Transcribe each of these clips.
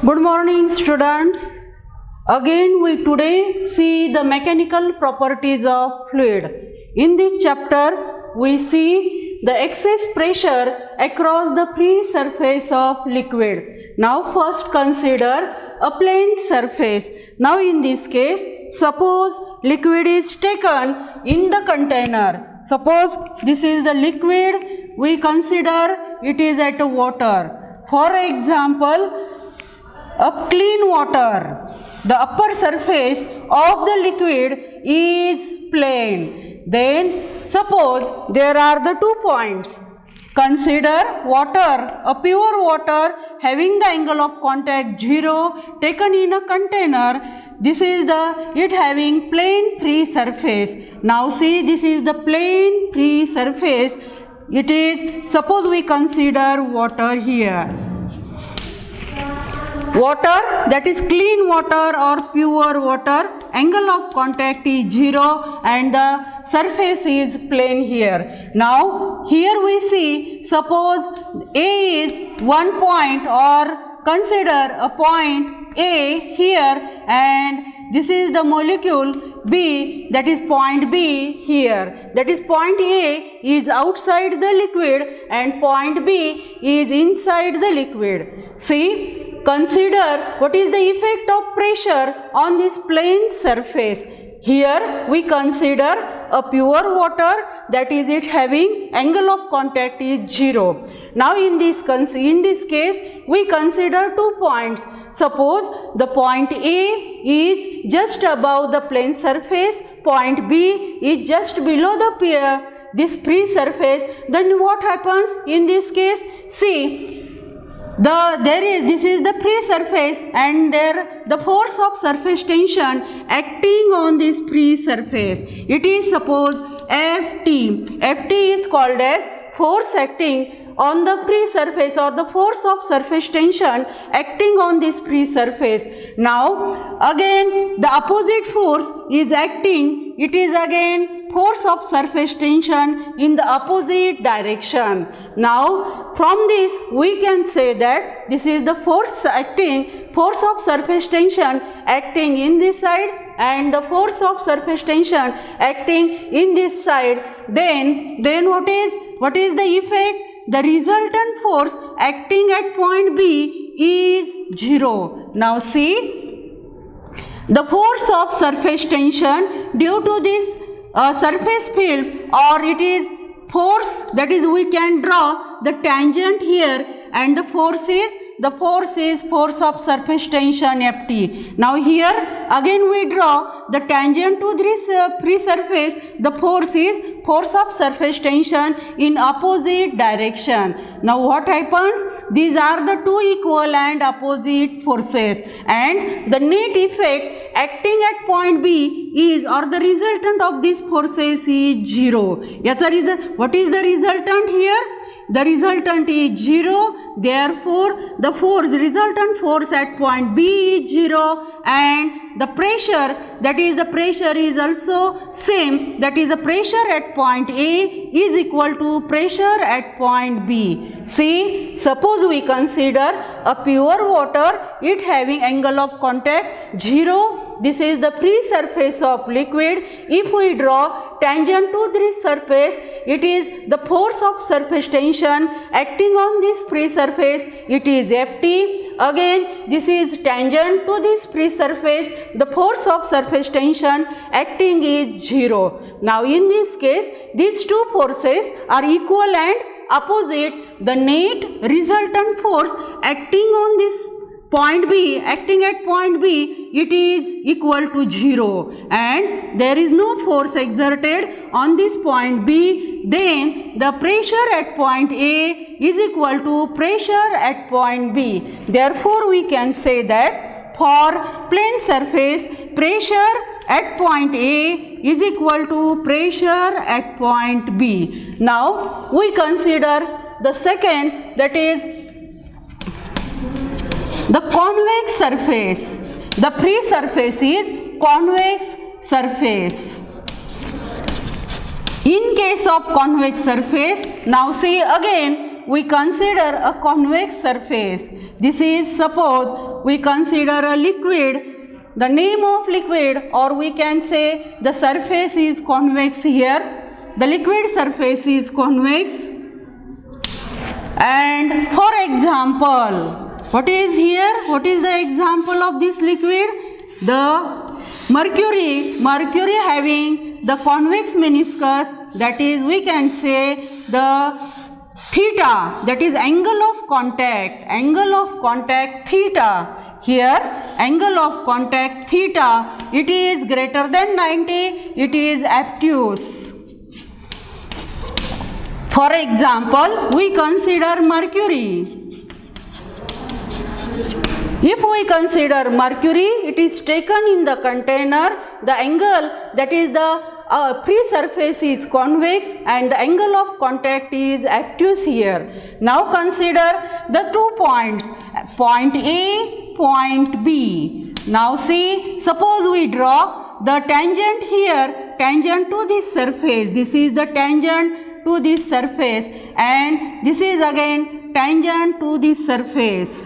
Good morning, students. Again we today see the mechanical properties of fluid. In this chapter we see the excess pressure across the free surface of liquid. Now first consider a plane surface. Now in this case, suppose liquid is taken in the container. Suppose this is the liquid, we consider it is at water. For example, of clean water, the upper surface of the liquid is plane. Then suppose there are the 2 points. Consider water, a pure water having the angle of contact 0 taken in a container. This is it having plane free surface. Now see, this is the plane free surface. It is, suppose we consider water here. Water, that is clean water or pure water, angle of contact is 0 and the surface is plane here. Now here we see, suppose A is 1 point, or consider a point A here, and this is the molecule B, that is point B here. That is point A is outside the liquid and point B is inside the liquid. See, consider what is the effect of pressure on this plane surface. Here we consider a pure water, that is it having angle of contact is 0. Now in this case we consider 2 points. Suppose the point A is just above the plane surface, point B is just below this free surface. Then what happens in this case? See, this is the free surface and the force of surface tension acting on this free surface. It is suppose Ft. Ft is called as force acting on the free surface, or the force of surface tension acting on this free surface. Now again the opposite force is acting. It is again force of surface tension in the opposite direction. Now from this we can say that this is the force of surface tension acting in this side and the force of surface tension acting in this side. Then what is the effect? The resultant force acting at point B is 0. Now see, the force of surface tension due to this surface field, or it is force, that is we can draw the tangent here, and the force is force of surface tension Ft. Now here again we draw the tangent to this free surface. The force is force of surface tension in opposite direction. Now what happens? These are the two equal and opposite forces, and the net effect acting at point B is, or the resultant of these forces is 0. What is the resultant here? The resultant is 0, therefore the resultant force at point B is 0, and the pressure is also same, that is the pressure at point A is equal to pressure at point B. See, suppose we consider a pure water, it having angle of contact 0. This is the free surface of liquid. If we draw tangent to this surface, it is the force of surface tension acting on this free surface, it is Ft. Again this is tangent to this free surface, the force of surface tension acting is 0. Now in this case these two forces are equal and opposite. The net resultant force acting on this point B, acting at point B, it is equal to 0, and there is no force exerted on this point B. Then the pressure at point A is equal to pressure at point B. Therefore we can say that for plane surface, pressure at point A is equal to pressure at point B. Now we consider the second, that is the convex surface. The free surface is convex surface. In case of convex surface, now see again we consider a convex surface. This is, suppose we consider a liquid, the name of liquid, or we can say the surface is convex here. The liquid surface is convex. And for example, what is here? What is the example of this liquid? The mercury having the convex meniscus, that is, we can say the theta, that is angle of contact theta. Here angle of contact theta, it is greater than 90, it is obtuse. For example, we consider mercury. If we consider mercury, it is taken in the container, the angle, that is the free surface is convex and the angle of contact is obtuse here. Now consider the 2 points, point A, point B. Now see, suppose we draw the tangent here, tangent to this surface. This is the tangent to this surface, and this is again tangent to this surface.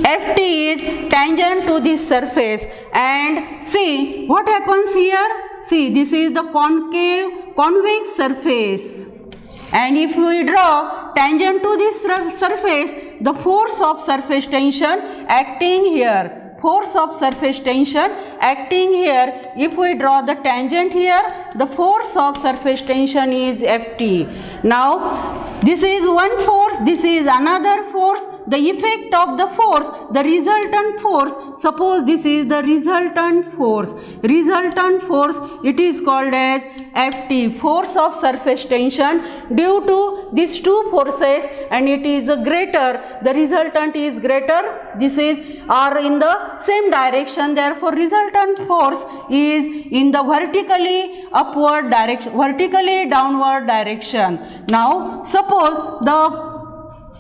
FT is tangent to this surface, and see what happens here. See, this is the convex surface, and if we draw tangent to this surface, the force of surface tension acting here. Force of surface tension acting here. If we draw the tangent here, the force of surface tension is Ft. Now, this is one force, this is another force. The effect of the force, the resultant force, suppose this is the resultant force. Resultant force, it is called as Ft, force of surface tension due to these two forces, and it is greater, the resultant is greater, this is are in the same direction, therefore resultant force is in the vertically upward direction, vertically downward direction. Now suppose the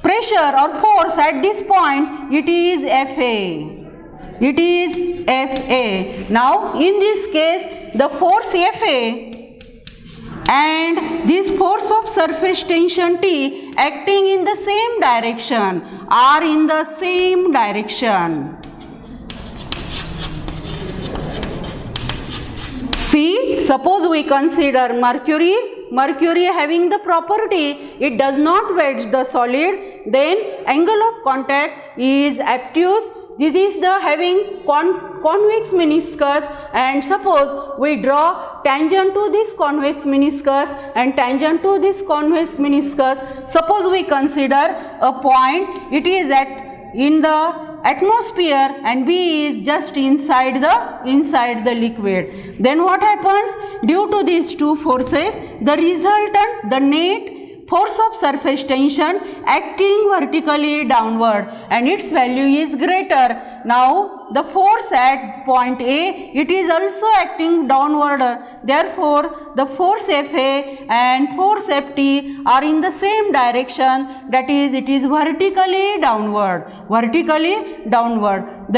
pressure or force at this point, it is Fa. It is Fa. Now in this case, the force Fa and this force of surface tension T acting in the same direction, are in the same direction. See, suppose we consider mercury having the property, it does not wedge the solid, then angle of contact is obtuse. This is the having convex meniscus, and suppose we draw tangent to this convex meniscus and tangent to this convex meniscus. Suppose we consider a point, it is in the atmosphere and B is just inside the liquid. Then what happens? Due to these two forces, the resultant, the net force of surface tension acting vertically downward, and its value is greater. Now the force at point A, it is also acting downward, therefore the force Fa and force Ft are in the same direction, that is, it is vertically downward. The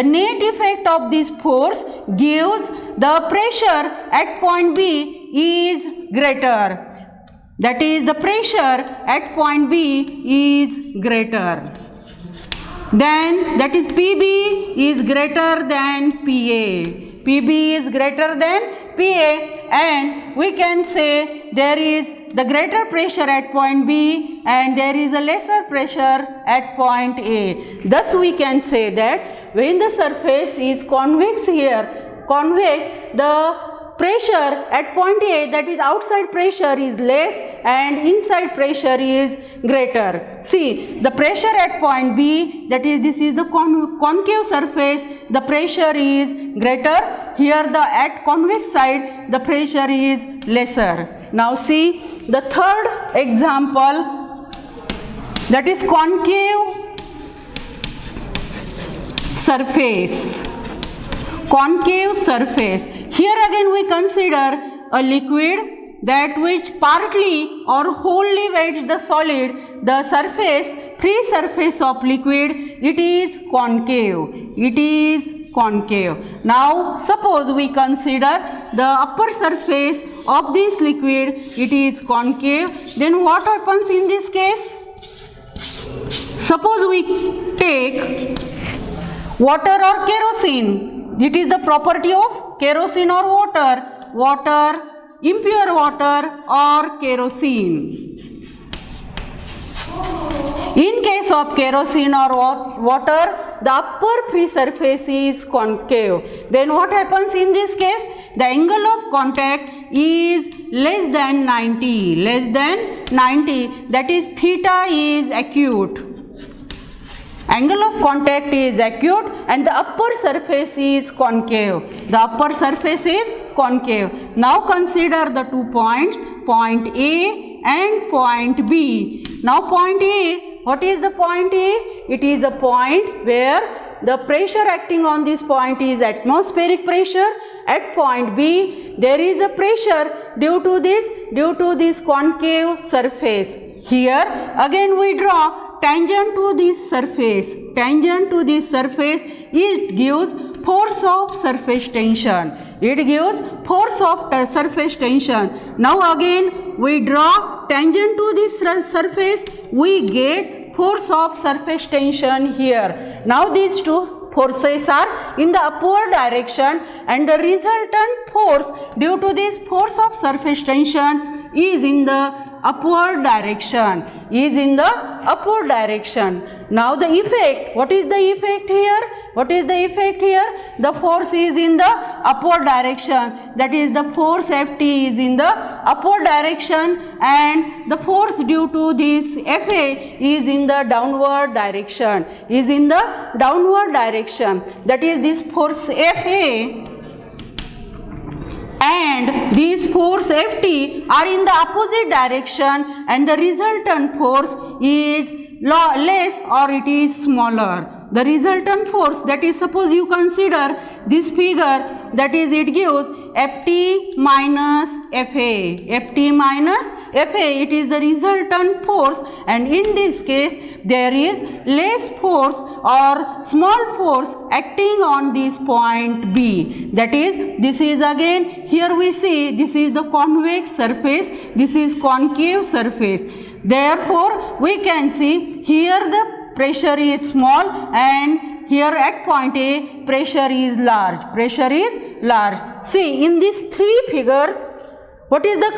net effect of this force gives the pressure at point B is greater. That is, the pressure at point B is greater. Then that is PB is greater than PA. PB is greater than PA, and we can say there is the greater pressure at point B and there is a lesser pressure at point A. Thus we can say that when the surface is convex here, the pressure at point A, that is outside pressure, is less and inside pressure is greater. See, the pressure at point B, that is, this is the concave surface, the pressure is greater. Here at convex side, the pressure is lesser. Now see the third example, that is concave surface. Concave surface. Here again we consider a liquid that which partly or wholly weighs the solid. The surface, free surface of liquid, it is concave. It is concave. Now suppose we consider the upper surface of this liquid, it is concave. Then what happens in this case? Suppose we take water or kerosene. It is the property of kerosene or water, impure water or kerosene. In case of kerosene or water, the upper free surface is concave. Then what happens in this case? The angle of contact is less than 90. That is theta is acute. Angle of contact is acute and the upper surface is concave. Now consider the 2 points, point A and point B. Now point A, what is the point A? It is the point where the pressure acting on this point is atmospheric pressure. At point B, there is a pressure due to this concave surface. Here again we draw tangent to this surface. It gives force of surface tension. Now again we draw tangent to this surface. We get force of surface tension here. Now these two forces are in the upward direction and the resultant force due to this force of surface tension is in the upward direction. Now the effect, what is the effect here? The force is in the upward direction. That is, the force Ft is in the upward direction and the force due to this Fa is in the downward direction. That is, this force Fa and this force Ft are in the opposite direction and the resultant force is less or it is smaller. The resultant force, that is, suppose you consider this figure, that is, it gives Ft minus Fa, it is the resultant force, and in this case there is less force or small force acting on this point B. That is, this is again, here we see this is the convex surface, this is concave surface. Therefore, we can see here the pressure is small and here at point A pressure is large. See, in this three figure, what is the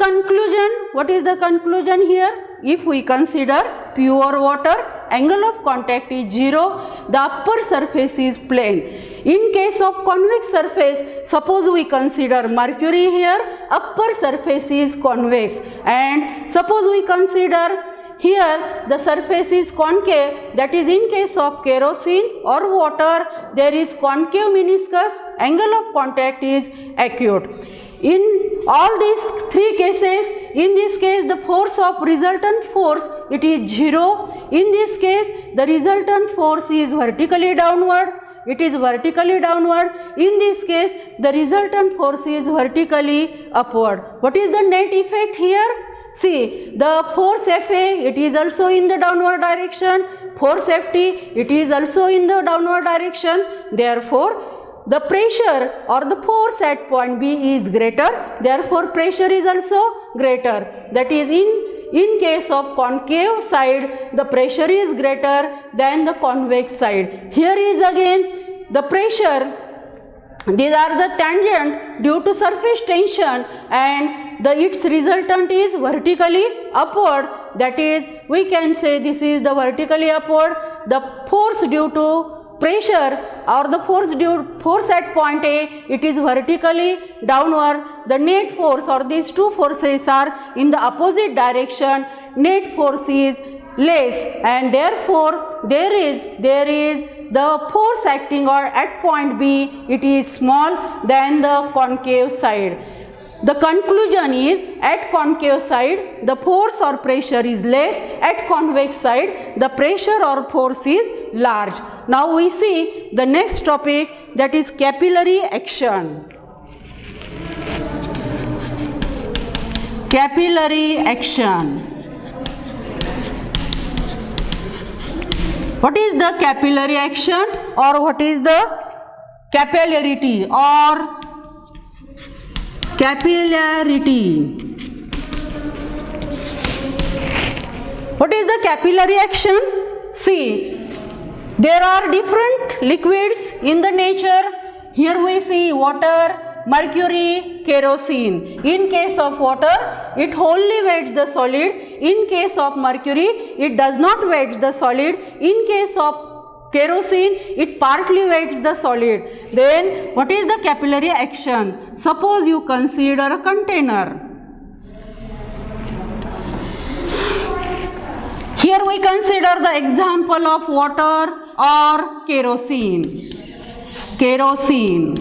conclusion here? If we consider pure water, angle of contact is 0, the upper surface is plane. In case of convex surface, suppose we consider mercury here, upper surface is convex, and suppose we consider here the surface is concave, that is, in case of kerosene or water, there is concave meniscus, angle of contact is acute. In all these three cases, in this case the force of resultant force, it is 0. In this case the resultant force is vertically downward. In this case the resultant force is vertically upward. What is the net effect here? See, the force Fa, it is also in the downward direction. Force Ft, it is also in the downward direction. Therefore, the pressure or the force at point B is greater. Therefore, pressure is also greater. That is, in case of concave side, the pressure is greater than the convex side. Here is again the pressure. These are the tangent due to surface tension and its resultant is vertically upward. That is, we can say this is the vertically upward. The force due to pressure or the force at point A, it is vertically downward. The net force or these two forces are in the opposite direction. Net force is less and therefore there is the force acting or at point B, it is small than the concave side. The conclusion is, at concave side the force or pressure is less, at convex side the pressure or force is large. Now we see the next topic, that is capillary action. Capillary action. What is the capillary action or what is the capillarity or capillarity. What is the capillary action? See, there are different liquids in the nature. Here we see water, mercury, kerosene. In case of water, it wholly weights the solid. In case of mercury, it does not weight the solid. In case of kerosene, it partly weights the solid. Then what is the capillary action? Suppose you consider a container. Here we consider the example of water or kerosene. Kerosene.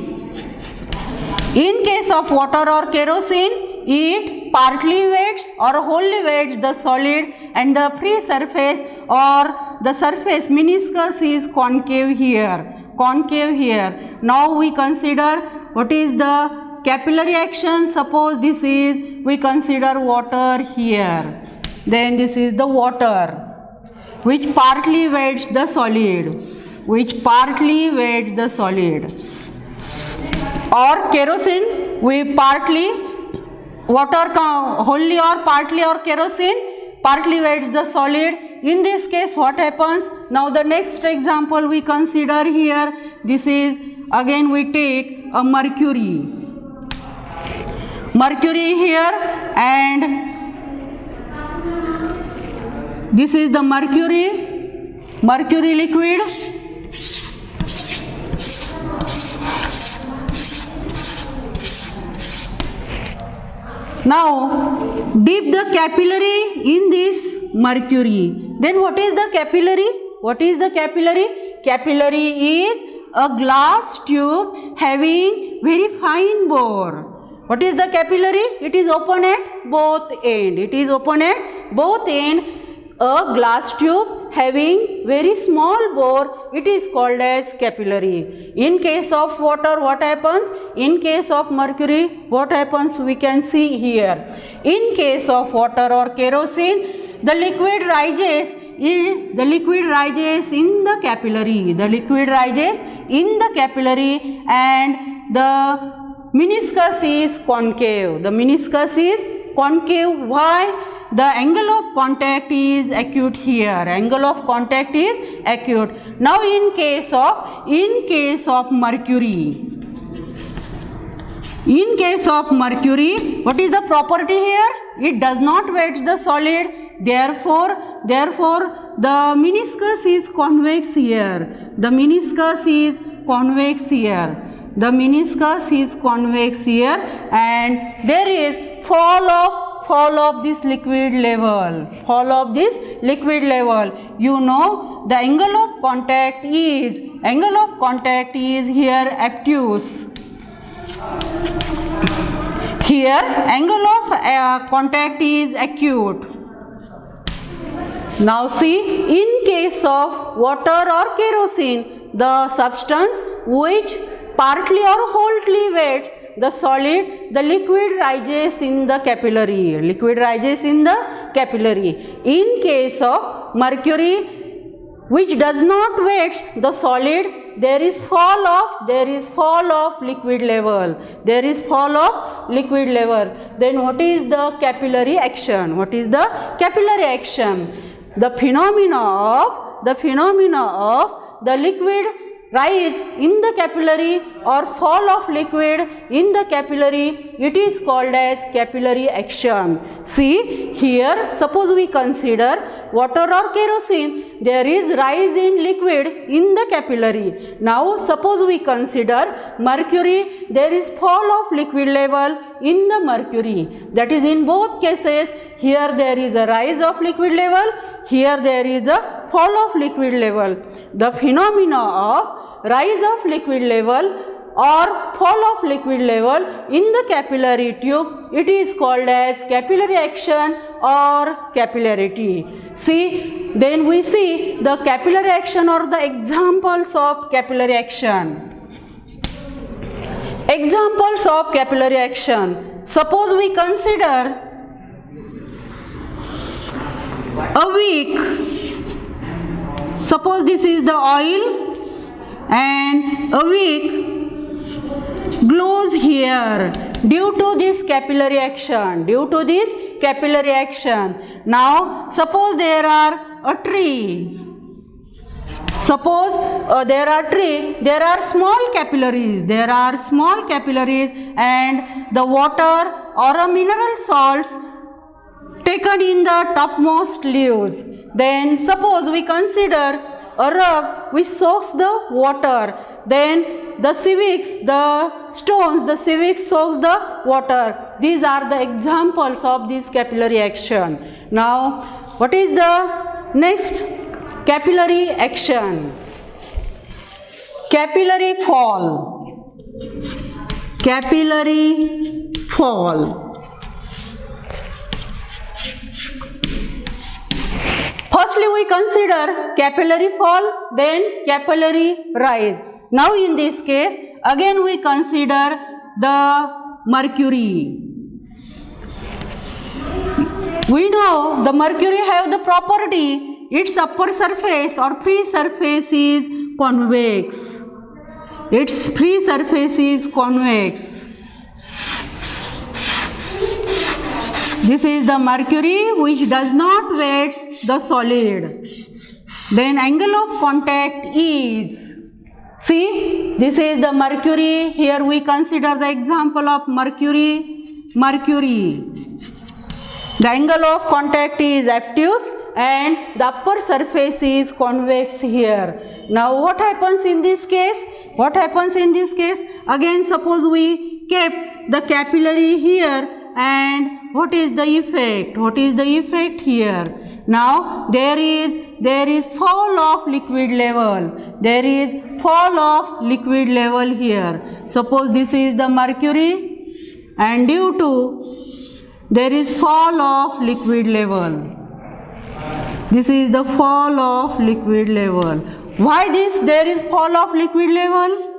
In case of water or kerosene, it partly weights or wholly weights the solid, and the free surface or the surface meniscus is concave here. Concave here. Now we consider what is the capillary action. Suppose this is, we consider water here. Then this is the water which partly weights the solid. Which partly weights the solid. Or kerosene, we partly, water wholly or partly, or kerosene partly weights the solid. In this case what happens? Now the next example we consider here, this is again we take a mercury. Mercury here, and this is the mercury liquid. Now dip the capillary in this mercury. Then what is the capillary? What is the capillary? Capillary is a glass tube having very fine bore. What is the capillary? It is open at both ends. It is open at both ends. A glass tube having very small bore, it is called as capillary. In case of water, what happens? In case of mercury, what happens? We can see here. In case of water or kerosene, the liquid rises in the capillary. The liquid rises in the capillary, and the meniscus is concave. The meniscus is concave. Why? The angle of contact is acute here. Angle of contact is acute. Now in case of mercury, what is the property here? It does not weight the solid. Therefore the meniscus is convex here. The meniscus is convex here. The meniscus is convex here, and there is fall of this liquid level. Fall of this liquid level. You know the angle of contact is here obtuse. Here angle of contact is acute. Now see, in case of water or kerosene, the substance which partly or wholly weights the solid, the liquid rises in the capillary. Liquid rises in the capillary. In case of mercury, which does not weight the solid, there is fall of liquid level. There is fall of liquid level. Then what is the capillary action? What is the capillary action? The phenomena of the liquid rise in the capillary or fall of liquid in the capillary, it is called as capillary action. See here, suppose we consider water or kerosene, there is rise in liquid in the capillary. Now suppose we consider mercury, there is fall of liquid level in the mercury. That is, in both cases, here there is a rise of liquid level, here there is a fall of liquid level. The phenomena of rise of liquid level or fall of liquid level in the capillary tube, it is called as capillary action or capillarity. See, then we see the capillary action or the examples of capillary action. Examples of capillary action. Suppose we consider a wick. Suppose this is the oil and a wick glows here due to this capillary action, due to this capillary action. Now suppose there are a tree. Suppose there are tree, there are small capillaries, and the water or a mineral salts taken in the topmost leaves. Then suppose we consider a rug which soaks the water, then the civics, the stones, the civics soaks the water. These are the examples of this capillary action. Now what is the next capillary action? Capillary fall. Capillary fall. Firstly, we consider capillary fall, then capillary rise. Now in this case, again we consider the mercury. We know the mercury have the property, its upper surface or free surface is convex. Its free surface is convex. This is the mercury which does not wet the solid. Then angle of contact is, see, this is the mercury. Here we consider the example of mercury. The angle of contact is obtuse and the upper surface is convex here. Now what happens in this case? Again suppose we kept the capillary here, and what is the effect? Here? Now there is fall of liquid level. Here. Suppose this is the mercury, and due to there is fall of liquid level. This is the fall of liquid level. Why there is fall of liquid level?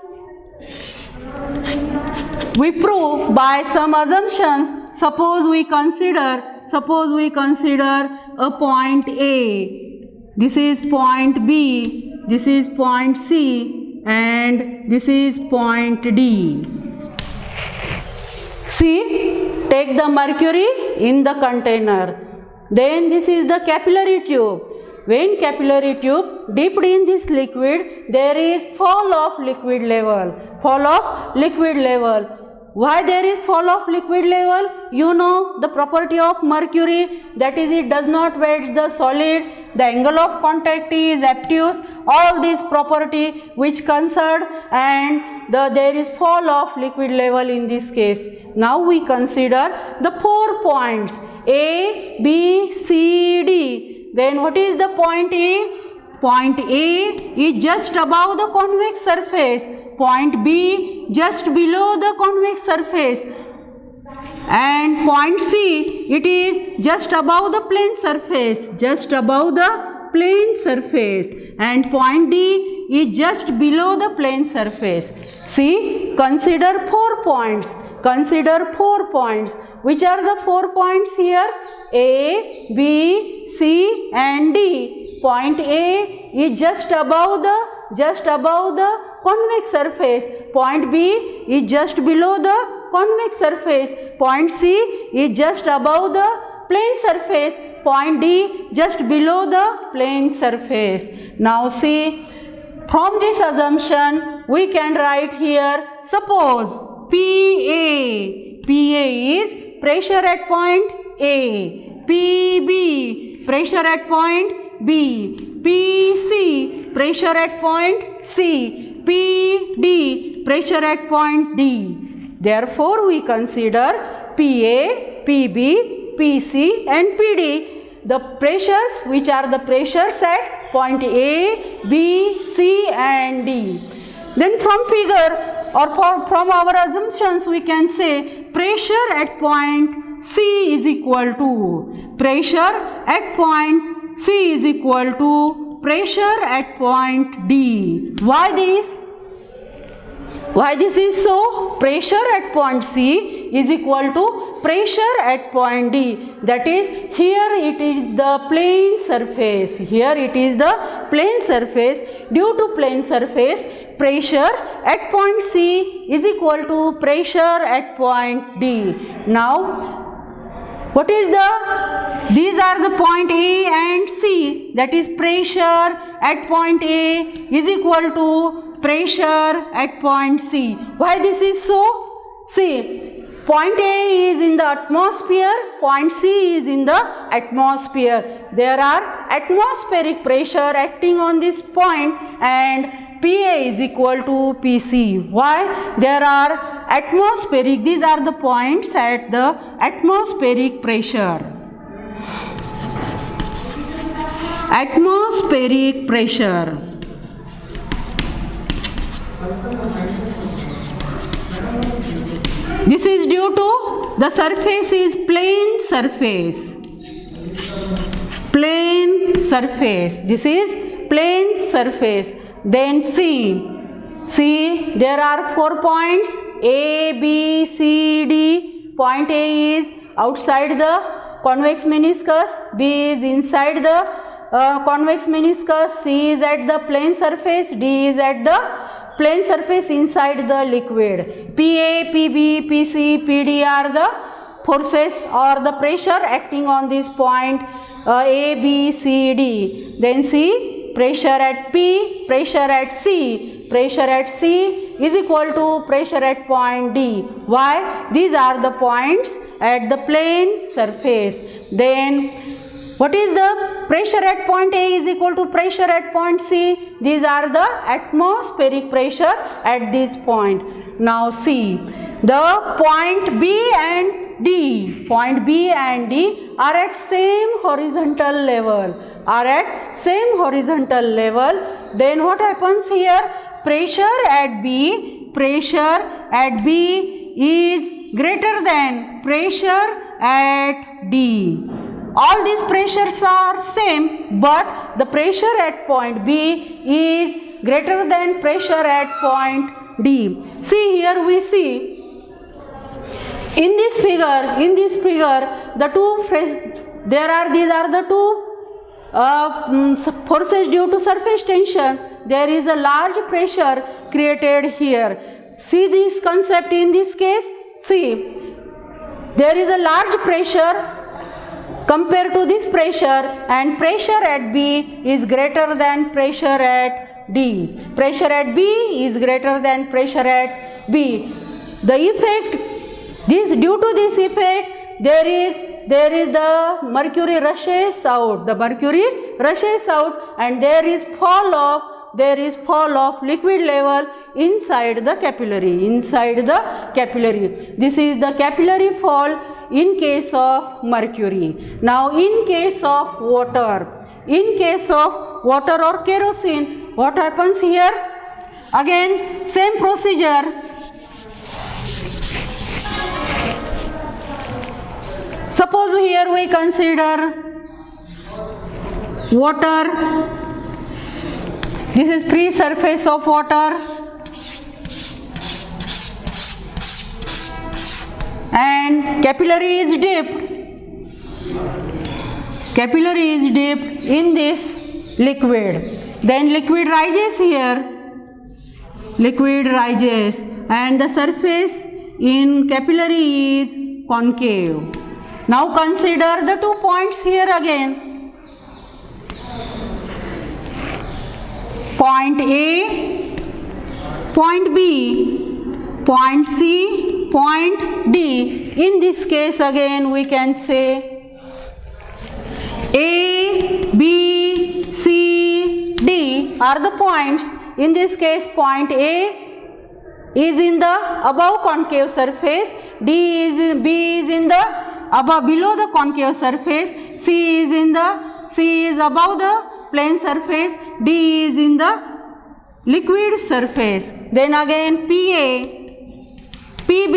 We prove by some assumptions. Suppose we consider a point A. This is point B. This is point C, and this is point D. See, take the mercury in the container. Then this is the capillary tube. When capillary tube dipped in this liquid, there is fall of liquid level. Why there is fall of liquid level? You know the property of mercury, that is it does not wet the solid, the angle of contact is obtuse, all these property which concerned, and there is fall of liquid level in this case. Now we consider the 4 points A, B, C, D. Then what is the point A? Point A is just above the convex surface. Point B just below the convex surface. And point C, it is just above the plane surface. And point D is just below the plane surface. See, consider 4 points. Which are the 4 points here? A, B, C and D. Point A is just above the convex surface. Point B is just below the convex surface. Point C is just above the plane surface. Point D just below the plane surface. Now see, from this assumption we can write here, suppose PA is pressure at point A, PB pressure at point B, PC pressure at point C, PD pressure at point D. Therefore we consider PA, PB, PC and PD the pressures which are the pressures at point A, B, C and D. Then from figure or from our assumptions we can say pressure at point C is equal to pressure at point C is equal to pressure at point D. Why this? Why this is so? Pressure at point C is equal to pressure at point D. That is, here it is the plane surface. Due to plane surface, pressure at point C is equal to pressure at point D. Now, what is these are the point A and C, that is pressure at point A is equal to pressure at point C. Why this is so? See, point A is in the atmosphere, point C is in the atmosphere. There are atmospheric pressure acting on this point and PA is equal to PC. Why? There are atmospheric, these are the points at the atmospheric pressure. Atmospheric pressure. This is due to the surface is plane surface. Plane surface. This is plane surface. Then see, there are 4 points A, B, C, D. Point A is outside the convex meniscus, B is inside the convex meniscus, C is at the plane surface, D is at the plane surface inside the liquid. PA, PB, PC, PD are the forces or the pressure acting on this point A, B, C, D. Then see, pressure at P, pressure at C. Pressure at C is equal to pressure at point D. Why? These are the points at the plane surface. Then what is the pressure at point A is equal to pressure at point C? These are the atmospheric pressure at this point. Now see, the point B and D, point B and D are at same horizontal level. Then what happens here? Pressure at B is greater than pressure at D. All these pressures are same, but the pressure at point B is greater than pressure at point D. See, here we see in this figure the two these are the two forces due to surface tension. There is a large pressure created here. See this concept in this case. See, there is a large pressure compared to this pressure, and pressure at B is greater than pressure at D. Pressure at B is greater than pressure at B. The effect, due to this effect, there is the mercury rushes out. The mercury rushes out, and there is fall of liquid level inside the capillary. This is the capillary fall in case of mercury. Now in case of water or kerosene, what happens here? Again same procedure. Suppose here we consider water. This is free surface of water, and capillary is dipped in this liquid. Then liquid rises here, and the surface in capillary is concave. Now consider the 2 points here again. Point A, point B, point C, point D. In this case again we can say A, B, C, D are the points. In this case point A is in the above concave surface, B is in the below the concave surface, C is above the plane surface, D is in the liquid surface. Then again PA, PB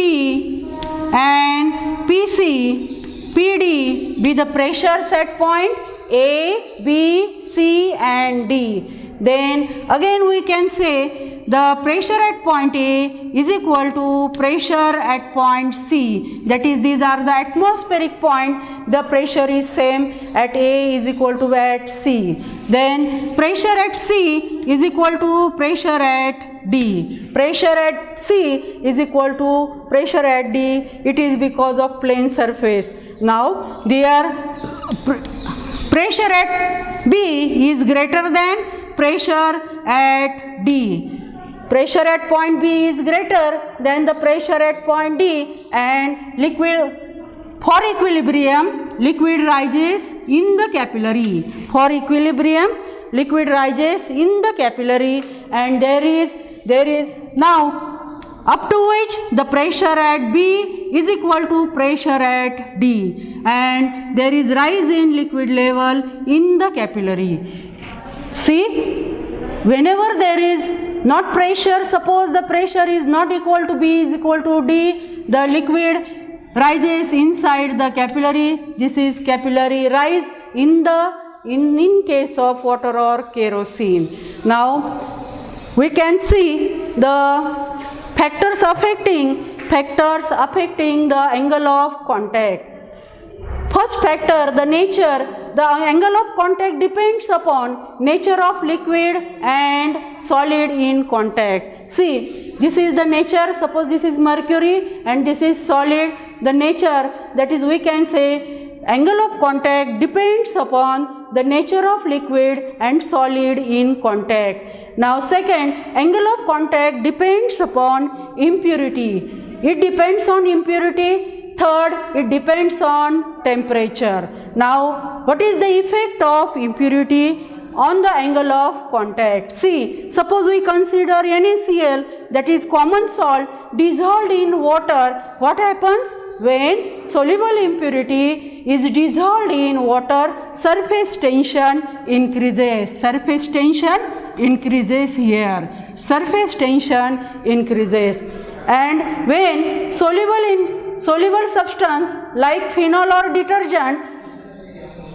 and PC, PD be the pressures at point A, B, C and D. Then again we can say the pressure at point A is equal to pressure at point C. That is, these are the atmospheric point. The pressure is same at A is equal to at C. Then pressure at C is equal to pressure at D. Pressure at C is equal to pressure at D. It is because of plane surface. Now their pressure at B is greater than pressure at D. Pressure at point B is greater than the pressure at point D, and for equilibrium, liquid rises in the capillary. For equilibrium, liquid rises in the capillary, and there is now up to which the pressure at B is equal to pressure at D, and there is rise in liquid level in the capillary. See, whenever there is not pressure, suppose the pressure is not equal to B is equal to D, the liquid rises inside the capillary. This is capillary rise in case of water or kerosene. Now we can see the factors affecting the angle of contact. First factor, the angle of contact depends upon nature of liquid and solid in contact. See, this is the nature, suppose this is mercury and this is solid. The nature, that is we can say angle of contact depends upon the nature of liquid and solid in contact. Now second, angle of contact depends upon impurity. It depends on impurity. Third, it depends on temperature. Now, what is the effect of impurity on the angle of contact? See, suppose we consider NaCl, that is common salt, dissolved in water. What happens? When soluble impurity is dissolved in water, surface tension increases. Surface tension increases here. Surface tension increases. And when soluble substance like phenol or detergent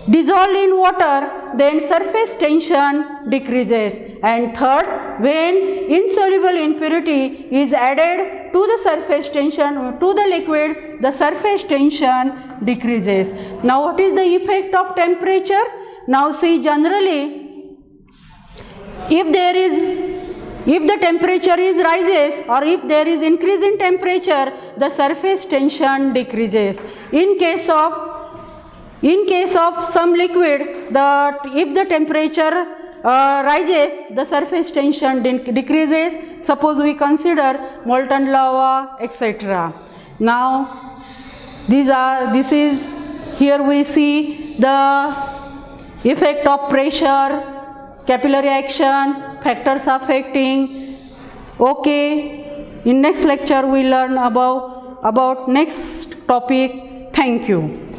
dissolved in water, then surface tension decreases. And third, when insoluble impurity is added to the surface tension, to the liquid, the surface tension decreases. Now what is the effect of temperature? Now see, generally if the temperature is rises or if there is increase in temperature, the surface tension decreases. In case of some liquid, if the temperature rises, the surface tension decreases. Suppose we consider molten lava, etc. Now here we see the effect of pressure, capillary action, factors affecting. Okay, in next lecture we learn about next topic. Thank you.